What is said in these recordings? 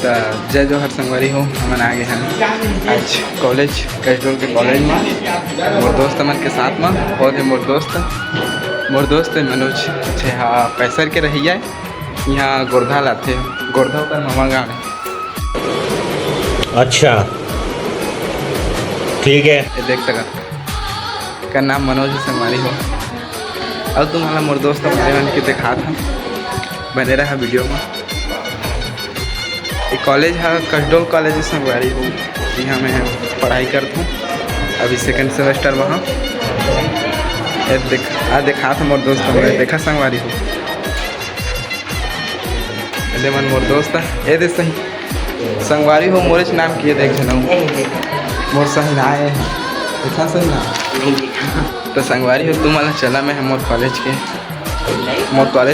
तो जय जोहर संगवारी हो। हमन आगे हैं आज कॉलेज कैस्ट्रोल के कॉलेज में मोर दोस्त मन के साथ में और मोर दोस्त मनोज छे हाँ पैसर के रही है यहाँ गोरधा लाते गोरधा का मामा गाँव है। अच्छा ठीक है। ये देख सका का नाम मनोज संगवारी हो। और तुम्हारा मोर दोस्त हमारे मन के देखा था बने रहा वीडियो में। ये कॉलेज है कैस्ट्रोल कॉलेज संगवारी हो। यहाँ मैं पढ़ाई करता हूँ अभी सेकंड सेमेस्टर वहाँ। देखा था मोर दोस्त हमारे देखा संगवारी हो। ये मन मोर दोस्त है ये दे सही संगवारी हो मोरे नाम किए देख जन मोर सही ना आए देखा सही ना तो संगवारी हो तुम वाला चला मैं मोर कॉलेज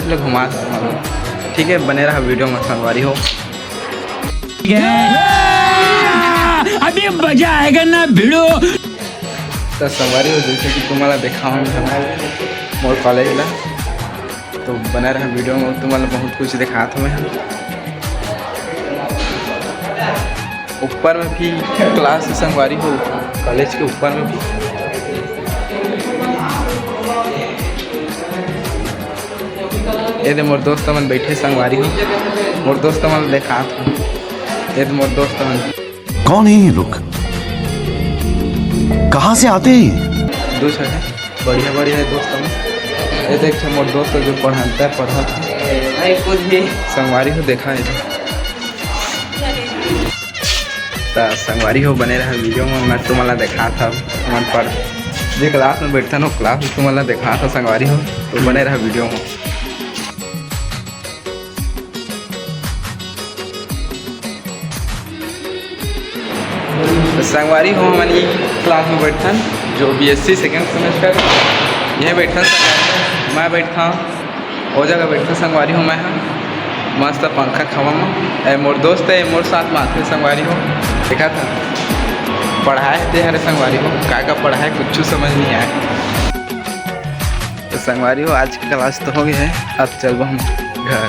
में घुमा ठीक है। बने रहा वीडियो में संगवारी हो। अभी मजा आएगा ना भिड़ो। तो संगवारी हो जैसे कि तुम्हारा देखा मोर कॉलेज ला तो बना रहा वीडियो में तुम्हारा बहुत कुछ दिखा था मैं। ऊपर में भी क्लास संगवारी हो कॉलेज के ऊपर में भी ये मोर दोस्त मन बैठे संगवारी हो। मोर दोस्त मन देखा था ये मोर दोस्त मन कौन है ये लोग कहाँ से आते हैं दो जगह बढ़िया दोस्त मन। ये देख मोर दोस्त जो पढ़ा संगवारी हो देखा है तो संगवारी हो बने रहा वीडियो में। मैं तुम्हारा देखा था मन पर जो क्लास में बैठता ना क्लास में तुम्हारा देखा था संगवारी हो तो बने रहा वीडियो में। तो संगवारी हो हमारी क्लास में बैठता जो BSc सेकेंड सेमेस्टर यह बैठता मैं बैठता वो जगह बैठता संगवारी हो। मैं मस्त पंखा खवा में मोर दोस्त है मोर साथ में आते संगवारी हो। देखा था पढ़ाए थे हरे संगवारी हो का पढ़ाए कुछ समझ नहीं आया। तो संगवारी हो आज की क्लास तो हो गया है अब चलो हम घर।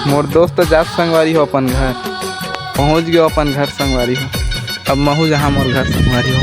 मोर दोस्त जात संगवारी हो अपन घर पहुँच गयो अपन घर संगवारी हो। अब महू जहाँ मोर घर संगवारी हो।